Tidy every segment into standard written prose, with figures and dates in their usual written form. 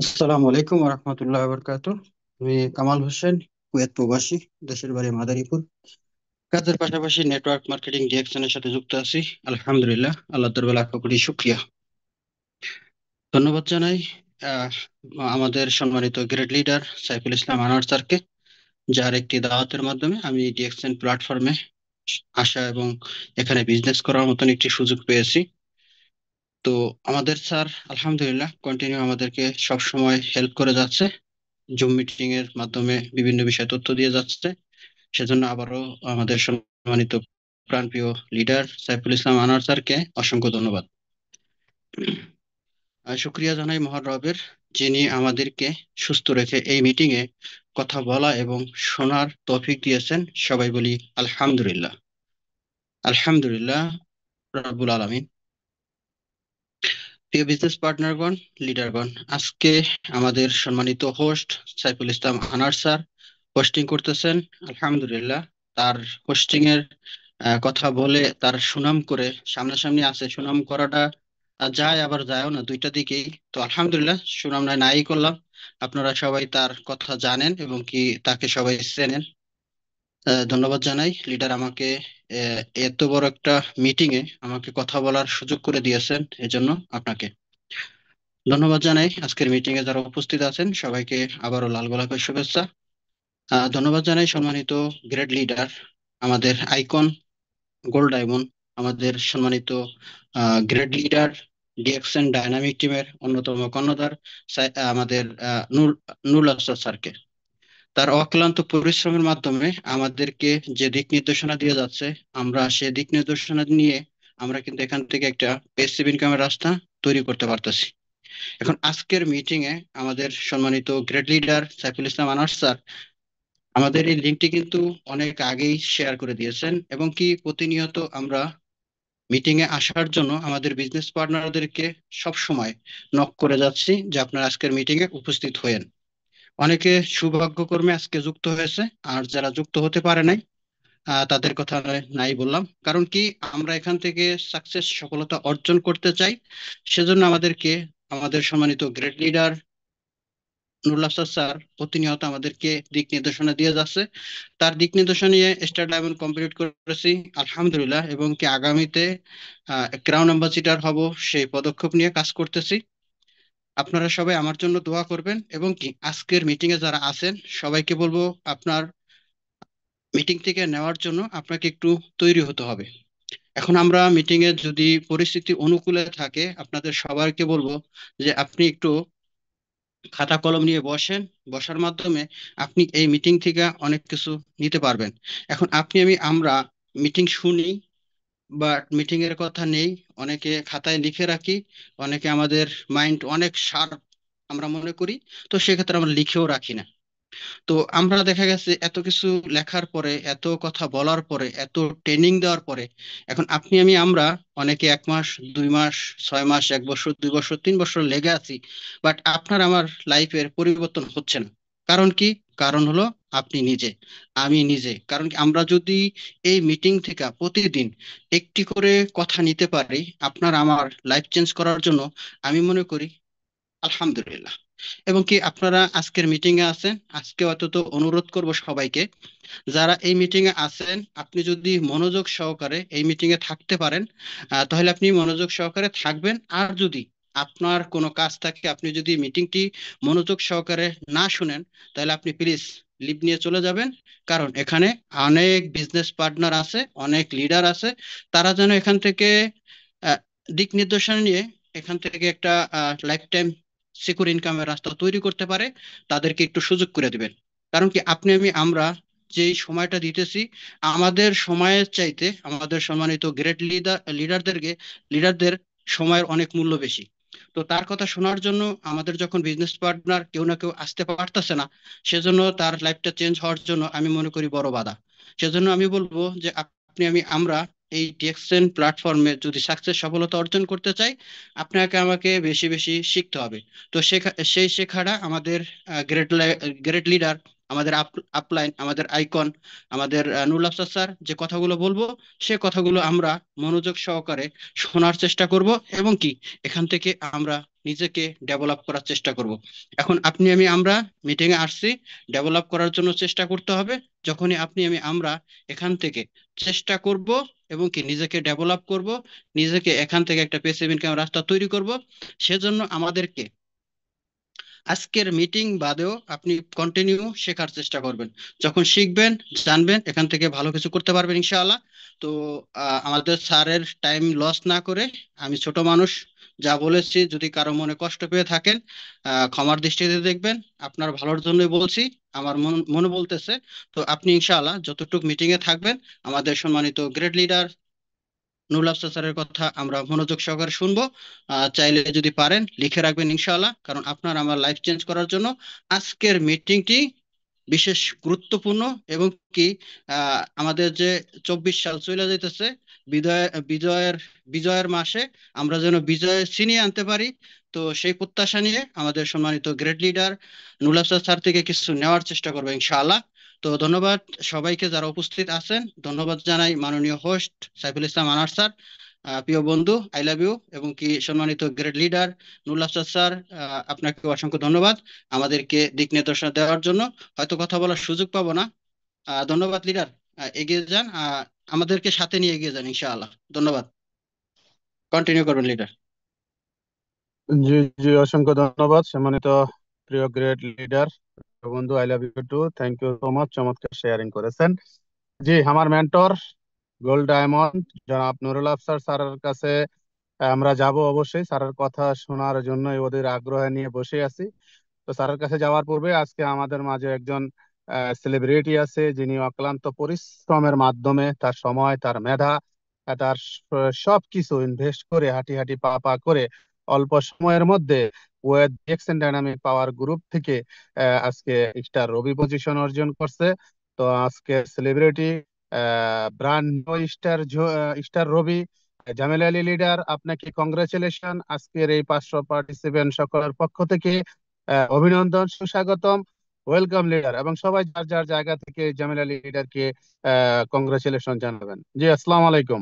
আসসালামু আলাইকুম রহমতুল্লাহ বরকাত। আমি কামাল হোসেন, কুয়েত প্রবাসী। দেশের বাড়ি মাদারীপুর। কাজের পাশাপাশি নেটওয়ার্ক মার্কেটিং ডিএকশন এর সাথে যুক্ত আছি। আলহামদুলিল্লাহ, আল্লাহ তাআলা লাখ কোটি শুকরিয়া। ধন্যবাদ জানাই আহ, আমাদের সম্মানিত গ্রেড লিডার সাইফুল ইসলাম আনোয়ার স্যারকে, যার একটি দাওয়াতের মাধ্যমে আমি ডিএকশন প্ল্যাটফর্মে আসা এবং এখানে বিজনেস করার মতন একটি সুযোগ পেয়েছি। তো আমাদের স্যার আলহামদুলিল্লাহ কন্টিনিউ আমাদেরকে সব সময় হেল্প করে যাচ্ছে, জুম মিটিং এর মাধ্যমে বিভিন্ন বিষয়ে তথ্য দিয়ে যাচ্ছে। সেজন্য আবারও আমাদের সম্মানিত প্রাণপ্রিয় লিডার সাইফুল ইসলাম আনোয়ার স্যারকে অসংখ্য ধন্যবাদ। শুক্রিয়া জানাই মহান রবের, যিনি আমাদেরকে সুস্থ রেখে এই মিটিং এ কথা বলা এবং শোনার তৌফিক দিয়েছেন। সবাই বলি আলহামদুলিল্লাহ। আলহামদুলিল্লাহ রাব্বুল আলামিন। প্রিয় বিজনেস পার্টনারগণ, লিডারগণ, আজকে আমাদের সম্মানিত host Saiful Islam Anwar sir hosting করতেছেন। আলহামদুলিল্লাহ, তার হোস্টিং এর কথা বলে তার সুনাম করে সামনাসামনি আছে, সুনাম করাটা যায় আবার যায়ও না, দুইটা দিকেই। তো আলহামদুলিল্লাহ, সুনাম নাই করলাম। আপনারা সবাই তার কথা জানেন এবং কি তাকে সবাই চেনেন। ধন্যবাদ জানাই লিডার, আমাকে এত বড় একটা মিটিং এ আমাকে কথা বলার সুযোগ করে দিয়েছেন, এজন্য আপনাকে ধন্যবাদ জানাই। আজকের মিটিং এ যারা উপস্থিত আছেন সবাইকে আবারও লাল গোলাপের শুভেচ্ছা। ধন্যবাদ জানাই সম্মানিত গ্রেড লিডার, আমাদের আইকন গোল্ড ডায়মন্ড, আমাদের সম্মানিত গ্রেড লিডার ডিএক্সএন ডাইনামিক টিমের অন্যতম কর্ণধার আমাদের নুরুল আফসার স্যারকে। তার অক্লান্ত পরিশ্রমের মাধ্যমে আমাদেরকে যে দিক নির্দেশনা দিয়ে যাচ্ছে, আমরা সে দিক নির্দেশনা নিয়ে আমরা কিন্তু এখান থেকে একটা পেসিভ ইনকামের রাস্তা তৈরি করতে পারতেছি। এখন আজকের মিটিং এ আমাদের সম্মানিত grade leader Saiful Islam Anwar sir আমাদের এই লিঙ্কটি কিন্তু অনেক আগেই শেয়ার করে দিয়েছেন এবং কি প্রতিনিয়ত আমরা মিটিং এ আসার জন্য আমাদের বিজনেস পার্টনারদেরকে সব সময় নক করে যাচ্ছি যে আপনারা আজকের মিটিং এ উপস্থিত হয়েন। অনেকে সৌভাগ্যক্রমে আজকে যুক্ত হয়েছে, আর যারা যুক্ত হতে পারে নাই তাদের কথা নাই বললাম। কারণ কি, আমরা এখান থেকে সাকসেস সফলতা অর্জন করতে চাই। সেজন্য আমাদেরকে আমাদের সম্মানিত grade leader Nurul Afsar sir প্রতিনিয়ত আমাদেরকে দিক নির্দেশনা দিয়ে যাচ্ছে। তার দিক নির্দেশনা নিয়ে স্টার ডায়মন্ড কমপ্লিট করেছি আলহামদুলিল্লাহ, এবং কি আগামীতে ক্রাউন অ্যাম্বাসিডার হব, সেই পদক্ষেপ নিয়ে কাজ করতেছি। আপনারা সবাই আমার জন্য দোয়া করবেন এবং কি আজকের মিটিং এ যারা আছেন সবাইকে বলবো, আপনার মিটিং থেকে নেওয়ার জন্য আপনাকে একটু তৈরি হতে হবে। এখন আমরা মিটিং এ যদি পরিস্থিতি অনুকূলে থাকে, আপনাদের সবাইকে বলবো যে আপনি একটু খাতা কলম নিয়ে বসেন। বসার মাধ্যমে আপনি এই মিটিং থেকে অনেক কিছু নিতে পারবেন। এখন আমরা মিটিং শুনি, বাট মিটিং এর কথা নেই। অনেকে খাতায় লিখে রাখি, অনেকে আমাদের মাইন্ড অনেক শার্প আমরা মনে করি, তো সেক্ষেত্রে আমরা লিখেও রাখি না। তো আমরা দেখা গেছে এত কিছু লেখার পরে, এত কথা বলার পরে, এত ট্রেনিং দেওয়ার পরে, এখন আমরা অনেকে 1 মাস, 2 মাস, 6 মাস, 1 বছর, 2 বছর, 3 বছর লেগে আছি, বাট আপনার আমার লাইফের পরিবর্তন হচ্ছে না। কারণ কি? কারণ হলো আপনি নিজে, আমি নিজে। কারণ কি, আমরা যদি এই মিটিং থেকে প্রতিদিন একটি করে কথা নিতে পারি আপনার আমার লাইফ চেঞ্জ করার জন্য, আমি মনে করি আলহামদুলিল্লাহ। এবং কি আপনারা আজকের মিটিং এ আছেন, আজকে অন্তত অনুরোধ করব সবাইকে, যারা এই মিটিং এ আছেন, আপনি যদি মনোযোগ সহকারে এই মিটিং এ থাকতে পারেন, তাহলে আপনি মনোযোগ সহকারে থাকবেন। আর যদি আপনার কোনো কাজ থাকে, আপনি যদি মিটিংটি মনোযোগ সহকারে না শুনেন, তাহলে আপনি প্লিজ লিভ নিয়ে চলে যাবেন। কারণ এখানে অনেক বিজনেস পার্টনার আছে, অনেক লিডার আছে, তারা যেন এখান থেকে আহ, দিক নির্দেশনা নিয়ে এখান থেকে একটা লাইফ টাইম সিকিউর ইনকামের রাস্তা তৈরি করতে পারে, তাদেরকে একটু সুযোগ করে দিবেন। কারণ কি আমরা যেই সময়টা দিতেছি, আমাদের সময়ের চাইতে আমাদের সম্মানিত গ্রেট লিডারদের সময়ের অনেক মূল্য বেশি। তো তার কথা শোনার জন্য আমাদের যখন বিজনেস পার্টনার কেউ না কেউ আসতে পারতেছে না, সেজন্য তার লাইফটা চেঞ্জ হওয়ার জন্য আমি মনে করি বড় বাধা। সেজন্য আমি বলবো যে আমরা এই ডিএক্সএন প্ল্যাটফর্মে যদি সাকসেস সফলতা অর্জন করতে চাই, আপনাকে আমাকে বেশি বেশি শিখতে হবে। তো সেই শেখাটা আমাদের গ্রেট গ্রেট লিডার, আমাদের আপলাইন, আমাদের আইকন, আমাদের নুরুল আফসার স্যার যে কথাগুলো বলবো, সে কথাগুলো আমরা মনোযোগ সহকারে শোনার চেষ্টা করব এবং কি এখান থেকে আমরা নিজেকে ডেভেলপ করার চেষ্টা করব। এখন আপনি আমরা মিটিং এ আসছি, ডেভেলপ করার জন্য চেষ্টা করতে হবে। যখনই আমরা এখান থেকে চেষ্টা করব এবং কি নিজেকে ডেভেলপ করব, নিজেকে এখান থেকে একটা পেসিভ ইনকাম রাস্তা তৈরি করব, সেজন্য আমাদেরকে আজকের মিটিং বাদেও আপনি কন্টিনিউ শেখার চেষ্টা করবেন। যখন শিখবেন, জানবেন, এখান থেকে ভালো কিছু করতে পারবেন ইনশাআল্লাহ। তো আমাদের স্যারের টাইম লস না করে, আমি ছোট মানুষ, যা বলেছি যদি কারো মনে কষ্ট পেয়ে থাকেন ক্ষমার দৃষ্টিতে দেখবেন, আপনার ভালোর জন্যই বলছি, আমার মনে বলতেছে। তো আপনি ইনশাআল্লাহ যতটুকু মিটিং এ থাকবেন, আমাদের সম্মানিত গ্রেড লিডার নুরুল আফসার স্যারের কথা আমরা মনোযোগ সহকারে শুনবো। চাইলে যদি পারেন লিখে রাখবেন ইনশাআল্লাহ, কারণ আপনার আমার লাইফ চেঞ্জ করার জন্য আজকের মিটিংটি বিশেষ গুরুত্বপূর্ণ। এবং কি আমাদের যে 24 সাল চলে যাইতেছে, বিজয়ের বিজয়ের মাসে আমরা যেন বিজয় ছিনিয়ে আনতে পারি। তো সেই প্রত্যাশা নিয়ে আমাদের সম্মানিত grade leader Nurul Afsar sir থেকে কিছু নেওয়ার চেষ্টা করবো ইনশাআল্লাহ। তো ধন্যবাদ সবাইকে যারা উপস্থিত আছেন। ধন্যবাদ জানাই মাননীয় হোস্ট সাইফুল ইসলাম আনার স্যার। প্রিয় বন্ধু, আই লাভ ইউ। এবং কি সম্মানিত grade leader Nurul Afsar sir, আপনাকে অসংখ্য ধন্যবাদ আমাদেরকে দিক নির্দেশনা দেওয়ার জন্য। হয়তো কথা বলার সুযোগ পাবো না। ধন্যবাদ লিডার, এগিয়ে যান, আমাদেরকে সাথে নিয়ে এগিয়ে যান ইনশাআল্লাহ। ধন্যবাদ, কন্টিনিউ করবেন লিডার। জি জি, অসংখ্য ধন্যবাদ সম্মানিত প্রিয় গ্রেট লিডার বন্ধু। I love you too, thank you so much, চমৎকার শেয়ারিং করেছেন। জি, আমার মেন্টর গোল্ড ডায়মন্ড জনাব নুরুল আফসার স্যারের কাছে আমরা যাব। অবশ্যই স্যারের কথা শোনার জন্যই ওদের আগ্রহ নিয়ে বসে আছি। তো স্যারের কাছে যাওয়ার পূর্বে আজকে আমাদের মাঝে একজন সেলিব্রিটি আছে, যিনি অক্লান্ত পরিশ্রমের মাধ্যমে তার সময়, তার মেধা, তার সবকিছু ইনভেস্ট করে হাঁটি হাঁটি পা পা করে অল্প সময়ের মধ্যে ওয়েদ এক্সেন ডাইনামিক পাওয়ার গ্রুপ থেকে আজকে স্টার রবি পজিশন অর্জন করছে। তো আজকে সেলিব্রিটি ব্র্যান্ড নিউ স্টার রবি জামিল আলী লিডার, আপনাকে কংগ্রেচুলেশন। আজকের এই 500 পার্টিসিপেন্ট সকলের পক্ষ থেকে অভিনন্দন, সুস্বাগতম, ওয়েলকাম লিডার, এবং সবাই যার যার জায়গা থেকে জামিল আলী লিডারকে কংগ্রেচুলেশন জানাবেন। জি, আসসালামু আলাইকুম।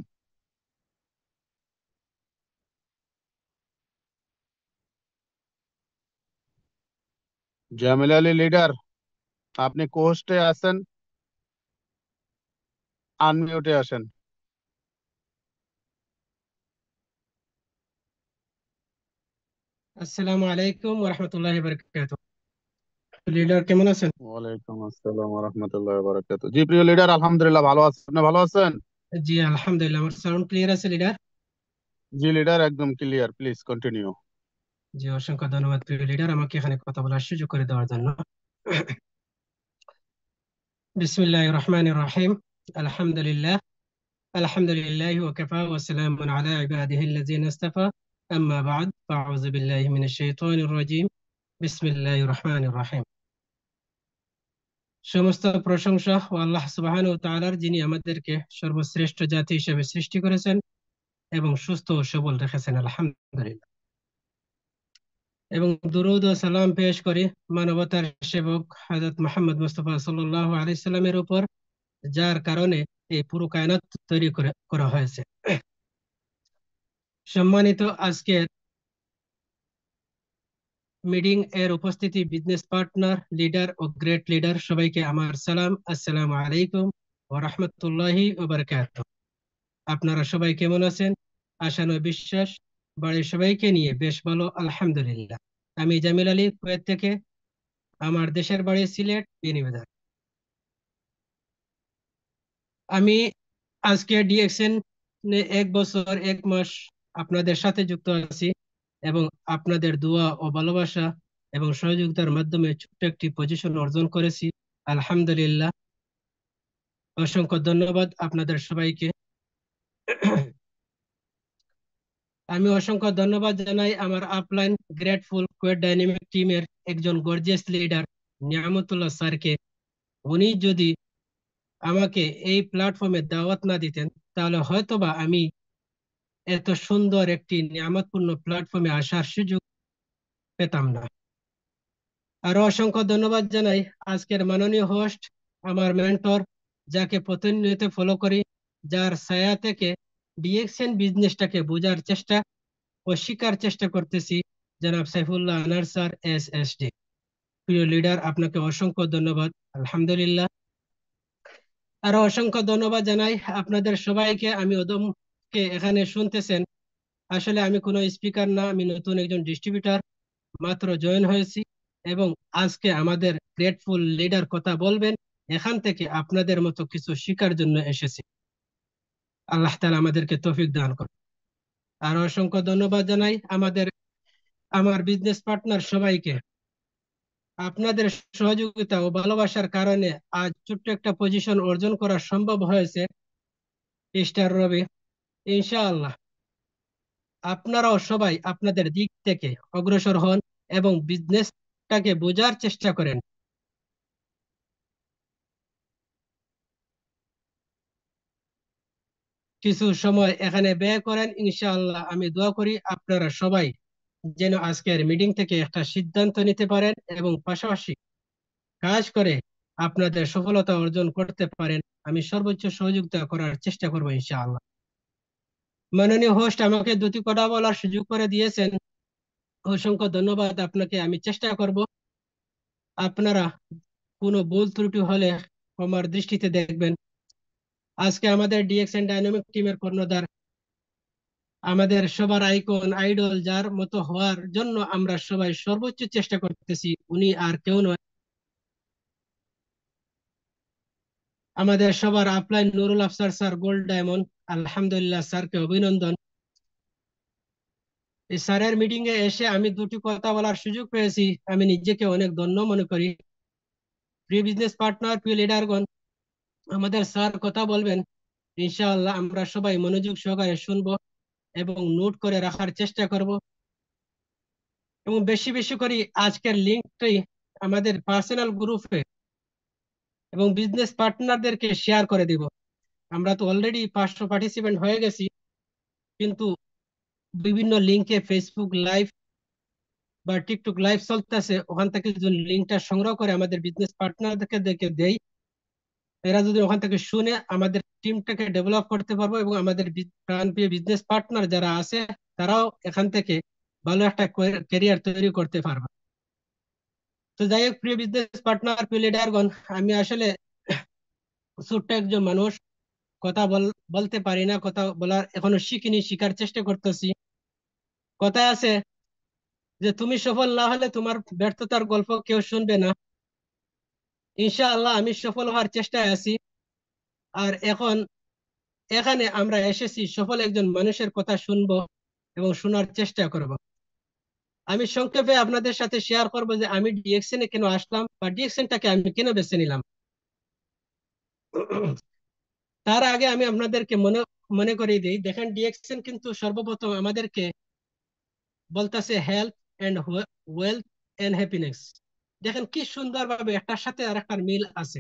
জামিল আলী লিডার, আপনি কোস্টে আছেন, আনমিউটে আসেন। আসসালামু আলাইকুম ওরহমতুল্লাহি বারাকাতুহু। লিডার কেমন আছেন? ওয়ালাইকুম আসসালাম ওয়া রাহমাতুল্লাহি ওয়া বারাকাতুহু। জি প্রিয় লিডার, আলহামদুলিল্লাহ ভালো আছেন। আপনি ভালো আছেন? জি আলহামদুলিল্লাহ। আমার সাউন্ড ক্লিয়ার আছে লিডার? জি লিডার, একদম ক্লিয়ার, প্লিজ কন্টিনিউ। জি অসংখ্য ধন্যবাদ প্রিয় লিডার আমাকে এখানে কথা বলার সুযোগ করে দেওয়ার জন্য। বিসমিল্লাহির রহমানির রহিম। আলহামদুলিল্লাহ, আলহামদুলিল্লাহি ওয়া কাফা ওয়া সালামুন আলা ইবাদিহিল্লাযিনা ইসতাফা, আম্মা বা'দ, ফাআউযু বিল্লাহি মিনাশ শাইতানির রাজীম। বিসমিল্লাহির রহমানির রহিম। সমস্ত প্রশংসা ও আল্লাহ সুবহানাহু ওয়া তাআলার, যিনি আমাদেরকে সর্বশ্রেষ্ঠ জাতি হিসেবে সৃষ্টি করেছেন এবং সুস্থ ও সবল রেখেছেন, আলহামদুলিল্লাহ। এবং দুরূদ ও সালাম পেশ করি মানবতার সেবক হযরত মুহাম্মদ মুস্তাফা সাল্লাল্লাহু আলাইহি সাল্লামের উপর, যার কারণে এই পুরো কায়নাত তৈরি করা হয়েছে। সম্মানিত আজকের মিটিং এর উপস্থিতি বিজনেস পার্টনার, লিডার ও গ্রেট লিডার, সবাইকে আমার সালাম, আসসালামু আলাইকুম ওয়া রাহমাতুল্লাহি ওয়া বারাকাতুহু। আপনারা সবাই কেমন আছেন? আশান ও বিশ্বাস বাড়ির সবাইকে নিয়ে বেশ ভালো, আলহামদুলিল্লাহ। আমি জামিল আলী, কুয়েত থেকে। আমার দেশের বাড়ি সিলেট, বিয়ানীবাজার। আমি আজকে ডিএক্সএন 1 বছর 1 মাস আপনাদের সাথে যুক্ত আছি, এবং আপনাদের দোয়া ও ভালোবাসা এবং সহযোগিতার মাধ্যমে ছোট্ট একটি পজিশন অর্জন করেছি, আলহামদুলিল্লাহ। অসংখ্য ধন্যবাদ আপনাদের সবাইকে। আমি অসংখ্য ধন্যবাদ জানাই আমার আপলাইন গ্রেটফুল কোয়েট ডাইনামিক টিমের একজন গর্জিয়াস লিডার নিয়ামতুল্লাহ স্যারকে। উনি যদি আমাকে এই প্ল্যাটফর্মে দাওয়াত না দিতেন, তাহলে হয়তোবা আমি এত সুন্দর একটি নিয়ামতপূর্ণ প্ল্যাটফর্মে আসার সুযোগ পেতাম না। আরো অসংখ্য ধন্যবাদ জানাই আজকের মাননীয় হোস্ট, আমার মেন্টর, যাকে প্রতিনিয়ত ফলো করি, যার ছায়া থেকে ডিএক্সএন বিজনেসটাকে বোঝার চেষ্টা ও শিকার চেষ্টা করতেছি, জনাব সাইফুল্লাহ আনার স্যার, SSD। প্রিয় লিডার, আপনাকে অসংখ্য ধন্যবাদ। আলহামদুলিল্লাহ। আরো অসংখ্য ধন্যবাদ জানাই আপনাদের সবাইকে। আমি অদমকে এখানে শুনতেছেন, আসলে আমি কোনো স্পিকার না, আমি নতুন একজন ডিস্ট্রিবিউটর, মাত্র জয়েন হয়েছি এবং আজকে আমাদের গ্রেটফুল লিডার কথা বলবেন, এখান থেকে আপনাদের মতো কিছু শেখার জন্য এসেছি। আল্লাহ তাআলা আমাদেরকে তৌফিক দান করুন। আর অসংখ্য ধন্যবাদ জানাই আমার বিজনেস পার্টনার সবাইকে। আপনাদের সহযোগিতা ও ভালোবাসার কারণে আজ ছোট্ট একটা পজিশন অর্জন করা সম্ভব হয়েছে স্টার রবি। ইনশাআল্লাহ আপনারাও সবাই আপনাদের দিক থেকে অগ্রসর হন এবং বিজনেসটাকে বোঝার চেষ্টা করেন। কিছু সময় এখানে ব্যয় করেন, ইনশাআল্লাহ আমি দোয়া করি আপনারা সবাই যেন আজকের মিটিং থেকে একটা সিদ্ধান্ত নিতে পারেন এবং পাশাপাশি কাজ করে আপনাদের সফলতা অর্জন করতে পারেন। আমি সর্বোচ্চ সহযোগিতা করার চেষ্টা করবো ইনশাআল্লাহ। মাননীয় হোস্ট আমাকে দুটি কথা বলার সুযোগ করে দিয়েছেন, অসংখ্য ধন্যবাদ আপনাকে। আমি চেষ্টা করব, আপনারা কোনো ভুল ত্রুটি হলে ক্ষমার দৃষ্টিতে দেখবেন। আজকে আমাদের ডিএক্স এন্ড ডাইনামিক টিমের কর্ণধার, আমাদের সবার আইকন, আইডল, যার মতো হওয়ার জন্য আমরা সবাই সর্বোচ্চ চেষ্টা করতেছি, উনি আর কেউ নয়, আমাদের সবার upline Nurul Afsar sir, gold diamond. আলহামদুলিল্লাহ, স্যারকে অভিনন্দন। এই স্যারের মিটিং এ এসে আমি দুটি কথা বলার সুযোগ পেয়েছি, আমি নিজেকে অনেক ধন্য মনে করি। প্রিয় বিজনেস পার্টনার, প্রিয় লিডারগণ, আমাদের স্যার কথা বলবেন, ইনশাআল্লাহ আমরা সবাই মনোযোগ সহকারে শুনবো এবং নোট করে রাখার চেষ্টা করব এবং বেশি বেশি করে আজকের লিঙ্কটি আমাদের পার্সোনাল গ্রুপে এবং বিজনেস পার্টনারদেরকে শেয়ার করে দিব। আমরা তো অলরেডি 500 পার্টিসিপেন্ট হয়ে গেছি, কিন্তু বিভিন্ন লিঙ্কে ফেসবুক লাইভ বা টিকটক লাইভ চলতেছে, ওখান থেকে যদি লিঙ্কটা সংগ্রহ করে আমাদের বিজনেস পার্টনারদেরকে দেই, এরা যদি ওখান থেকে শুনে আমাদের টিমটাকে ডেভেলপ করতে পারবো এবং আমাদের প্রাণপ্রিয় বিজনেস পার্টনার যারা আছে তারাও এখান থেকে ভালো একটা ক্যারিয়ার তৈরি করতে পারবে। তো যাই হোক, প্রিয় বিজনেস পার্টনার, প্রিয় লিডারগণ, আমি আসলে ছোট্ট একজন মানুষ, কথা বলতে পারি না, কথা বলার এখনো শিখিনি, শিখার চেষ্টা করতেছি। কথায় আছে যে তুমি সফল না হলে তোমার ব্যর্থতার গল্প কেউ শুনবে না। ইনশাআল্লাহ আমি সফল হওয়ার চেষ্টায় আছি। আর এখন এখানে আমরা এসেছি সফল একজন মানুষের কথা শুনবো এবং শোনার চেষ্টা করব। আমি সংক্ষেপে আপনাদের সাথে শেয়ার করব যে আমি ডিএক্সএন এ কেন আসলাম বা ডিএক্সএনটাকে আমি কেন বেছে নিলাম। তার আগে আমি আপনাদেরকে মনে মনে করিয়ে দিই, দেখেন ডিএক্সএন কিন্তু সর্বপ্রথম আমাদেরকে বলতেছে health and wealth and happiness. দেখেন কি সুন্দরভাবে একটার সাথে আর একটার মিল আছে।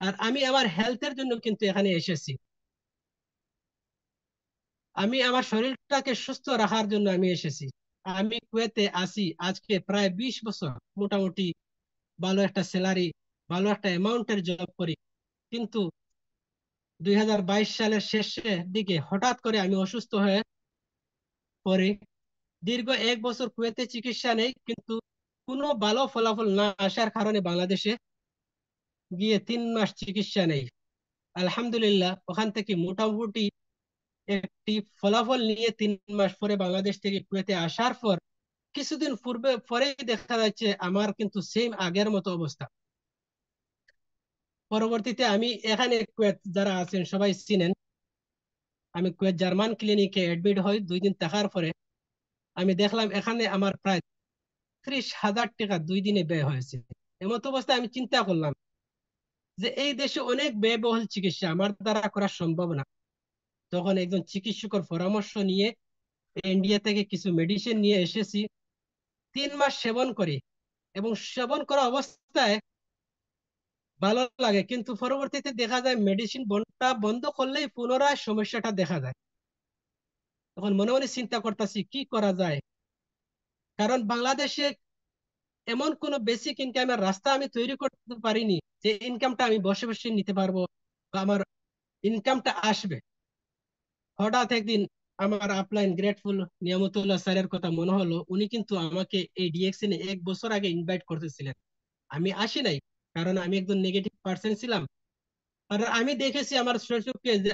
আর আমি আমার হেলথের জন্য কিন্তু এখানে এসেছি, আমি আমার শরীরটাকে সুস্থ রাখার জন্য আমি এসেছি। আমি কুয়েতে আছি আজকে প্রায় 20 বছর, মোটামুটি ভালো একটা স্যালারি, ভালো একটা অ্যামাউন্টের জব করি, কিন্তু 2022 সালের শেষের দিকে হঠাৎ করে আমি অসুস্থ হয়ে পড়ি। দীর্ঘ 1 বছর কুয়েতে চিকিৎসা নেই, কিন্তু কোনো ভালো ফলাফল না আসার কারণে বাংলাদেশে গিয়ে 3 মাস চিকিৎসা নেই। আলহামদুলিল্লাহ ওখান থেকে মোটামুটি একটি ফলাফল নিয়ে 3 মাস পরে বাংলাদেশ থেকে কুয়েতে আসার পর কিছুদিন পরেই দেখা যাচ্ছে আমার কিন্তু সেম আগের মতো অবস্থা। পরবর্তীতে আমি এখানে কুয়েত যারা আছেন সবাই চিনেন, আমি কুয়েত জার্মান ক্লিনিকে অ্যাডমিট হই। 2 দিন থাকার পরে আমি দেখলাম এখানে আমার প্রায় 30,000 টাকা 2 দিনে ব্যয় হয়েছে। এমত অবস্থায় আমি চিন্তা করলাম যে এই দেশে অনেক ব্যয়বহুল চিকিৎসা আমার দ্বারা করা সম্ভব না। তখন একজন চিকিৎসকের পরামর্শ নিয়ে ইন্ডিয়া থেকে কিছু মেডিসিন নিয়ে এসেছি, 3 মাস সেবন করি এবং সেবন করা অবস্থায় ভালো লাগে, কিন্তু পরবর্তীতে দেখা যায় মেডিসিন বন্ধ করলেই পুনরায় সমস্যাটা দেখা যায়। তখন মনে মনে চিন্তা করতেছি কি করা যায়, কারণ বাংলাদেশে এমন কোনো বেসিক ইনকামের রাস্তা আমি তৈরি করতে পারিনি যে ইনকামটা আমি বসে বসে নিতে পারবো বা আমার ইনকামটা আসবে। হঠাৎ একদিন আমার আপলাইন গ্রেটফুল নিয়ামতুল্লাহ স্যারের কথা মনে হলো, উনি কিন্তু আমাকে এই ডিএক্সএন 1 বছর আগে ইনভাইট করতেছিলেন। আমি আসি নাই, কারণ আমি একজন নেগেটিভ পার্সন ছিলাম। কারণ আমি দেখেছি আমার শৈশবকে যে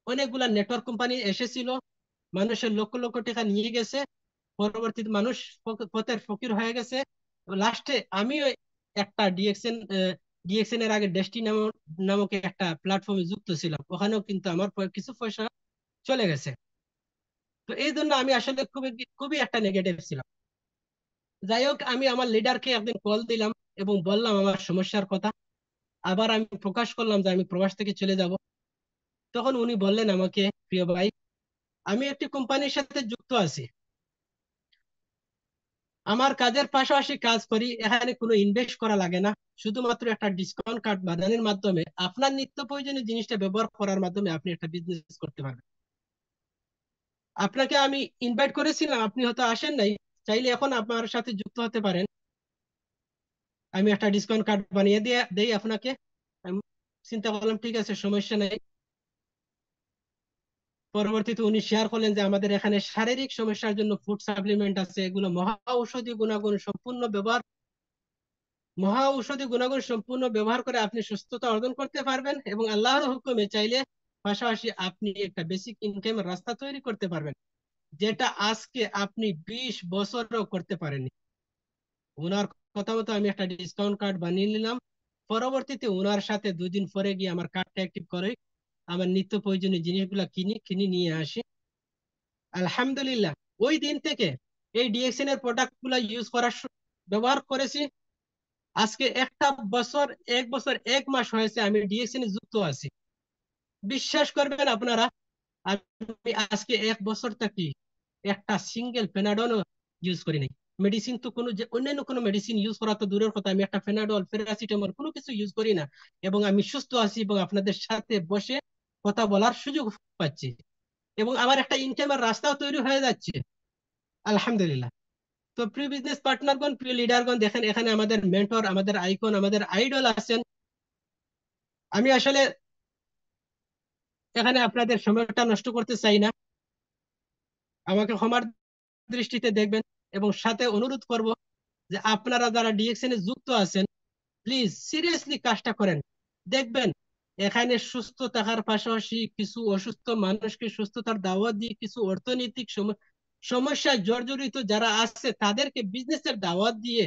অনেকগুলা নেটওয়ার্ক কোম্পানি এসেছিল, মানুষের লক্ষ লক্ষ টাকা নিয়ে গেছে, পরবর্তীতে মানুষ পথের ফকির হয়ে গেছে। লাস্টে আমিও একটা ডিএক্সএন এর আগে ডেস্টি নামক একটা প্ল্যাটফর্মে যুক্ত ছিলাম, ওখানেও কিন্তু আমার কিছু পয়সা চলে গেছে। তো এই জন্য আমি আসলে খুবই খুবই একটা নেগেটিভ ছিলাম। যাই হোক, আমি আমার লিডারকে একদিন কল দিলাম এবং বললাম আমার সমস্যার কথা। আবার আমি প্রকাশ করলাম যে আমি প্রবাস থেকে চলে যাব। তখন উনি বললেন আমাকে, প্রিয় ভাই, আমি একটি কোম্পানির সাথে যুক্ত আছি, আমার কাজের পাশাপাশি কাজ করি, এখানে কোনো ইনভেস্ট করা লাগে না, শুধুমাত্র একটা ডিসকাউন্ট কার্ড বানানোর মাধ্যমে আপনার নিত্য প্রয়োজনীয় জিনিসটা ব্যবহার করার মাধ্যমে আপনি একটা বিজনেস করতে পারবেন। আপনাকে আমি ইনভাইট করেছিলাম, আপনি হয়তো আসেন নাই, চাইলে এখন আপনার সাথে যুক্ত হতে পারেন, আমি একটা ডিসকাউন্ট কার্ড বানিয়ে দিয়ে দেই আপনাকে। আমি চিন্তা করলাম ঠিক আছে, সমস্যা নেই। পরবর্তীতে উনি শেয়ার করলেন যে আমাদের এখানে শারীরিক সমস্যার জন্য ফুড সাপ্লিমেন্ট আছে, এগুলো মহা ঔষধি গুণাগুণ সম্পূর্ণ ব্যবহার করে আপনি সুস্থতা অর্জন করতে পারবেন, এবং আল্লাহর হুকুমে চাইলে পাশাপাশি আপনি একটা বেসিক ইনকামের রাস্তা তৈরি করতে পারবেন, যেটা আজকে আপনি 20 বছরও করতে পারেননি। ওনার কথা মতো আমি একটা ডিসকাউন্ট কার্ড বানিয়ে নিলাম। পরবর্তীতে ওনার সাথে 2 দিন পরে গিয়ে আমার কার্ডটা অ্যাক্টিভ করে আমার নিত্য প্রয়োজনীয় জিনিসগুলা কিনে নিয়ে আসি। আলহামদুলিল্লাহ, ওই দিন থেকে এই ডিএক্সএন এর প্রোডাক্ট গুলা ব্যবহার করেছি। আজকে 1 বছর 1 মাস হয়েছে আমি ডিএক্সএন এ যুক্ত আছি। বিশ্বাস করবেন আপনারা, আমি আজকে 1 বছর থাকি একটা সিঙ্গেল প্যানাডল ইউজ করি নাই। মেডিসিন তো অন্যান্য কোনো মেডিসিন ইউজ করা তো দূরের কথা, আমি একটা প্যানাডল প্যারাসিটামল কোনো কিছু ইউজ করি না, এবং আমি সুস্থ আছি এবং আপনাদের সাথে বসে কথা বলার সুযোগ পাচ্ছি, এবং আমার একটা ইনকামের রাস্তাও তৈরি হয়ে যাচ্ছে, আলহামদুলিল্লাহ। তো প্রিয় বিজনেস পার্টনারগণ, প্রিয় লিডারগণ, দেখেন এখানে আমাদের মেন্টর, আমাদের আইকন, আমাদের আইডল আছেন। আমি আসলে এখানে আপনাদের সময়টা নষ্ট করতে চাই না, আমাকে ক্ষমার দৃষ্টিতে দেখবেন, এবং সাথে অনুরোধ করব যে আপনারা যারা ডিএক্সএন এ যুক্ত আছেন, প্লিজ সিরিয়াসলি কাজটা করেন। দেখবেন এখানে সুস্থ থাকার পাশাপাশি কিছু অসুস্থ মানুষকে সুস্থতার দাওয়াত দিয়ে, কিছু অর্থনৈতিক সমস্যায় জর্জরিত যারা আছে তাদেরকে বিজনেসের দাওয়াত দিয়ে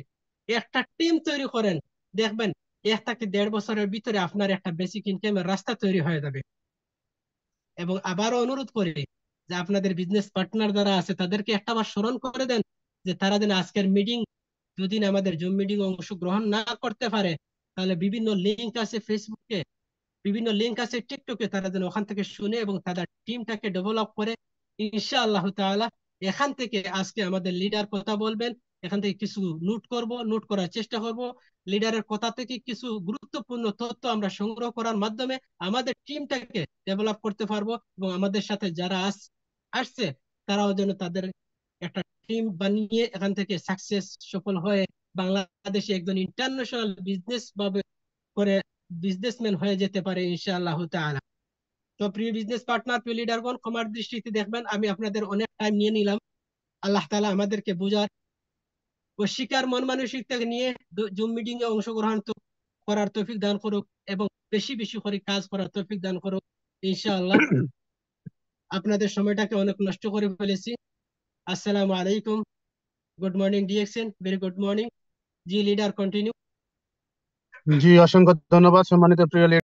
একটা টিম তৈরি করেন। দেখবেন 1 থেকে 1.5 বছরের ভিতরে আপনার একটা বেসিক ইনকামের রাস্তা তৈরি হয়ে যাবে। এবং আবারও অনুরোধ করি যে আপনাদের বিজনেস পার্টনার যারা আছে তাদেরকে একটাবার স্মরণ করে দেন যে তারা যেন আজকের মিটিং, যদি আমাদের জুম মিটিং অংশগ্রহণ না করতে পারে, তাহলে বিভিন্ন লিঙ্ক আছে ফেসবুকে, বিভিন্ন লিঙ্ক আছে টিকটকে, তারা যেন ওখান থেকে শুনে এবং তাদের টিমটাকে ডেভেলপ করে। ইনশাআল্লাহ তাআলা এখান থেকে আজকে আমাদের লিডার কথা বলবেন, এখান থেকে কিছু নোট করার চেষ্টা করব। লিডারের কথা থেকে কিছু গুরুত্বপূর্ণ তথ্য আমরা সংগ্রহ করার মাধ্যমে আমাদের টিমটাকে ডেভেলপ করতে পারবো, এবং আমাদের সাথে যারা আসছে তারাও যেন তাদের একটা টিম বানিয়ে এখান থেকে সফল হয়ে বাংলাদেশে একজন ইন্টারন্যাশনাল করে বিজনেসম্যান হয়ে যেতে পারে ইনশাআল্লাহ তাআলা। তো প্রিয় বিজনেস পার্টনার, প্রিয় লিডারগণ, ক্ষমার দৃষ্টিতে দেখবেন আমি আপনাদের অনেক টাইম নিয়ে নিলাম। আল্লাহ তাআলা আমাদেরকে বোঝার ও শিকার মন মানসিকতা নিয়ে জুম মিটিং এ অংশগ্রহণ করার তৌফিক দান করুক, এবং বেশি বেশি করে কাজ করার তৌফিক দান করুক ইনশাআল্লাহ। আপনাদের সময়টাকে অনেক নষ্ট করে ফেলেছি। আসসালামু আলাইকুম, good morning DXN, very good morning. জি লিডার, কন্টিনিউ। জি, অসংখ্য ধন্যবাদ সম্মানিত প্রিয়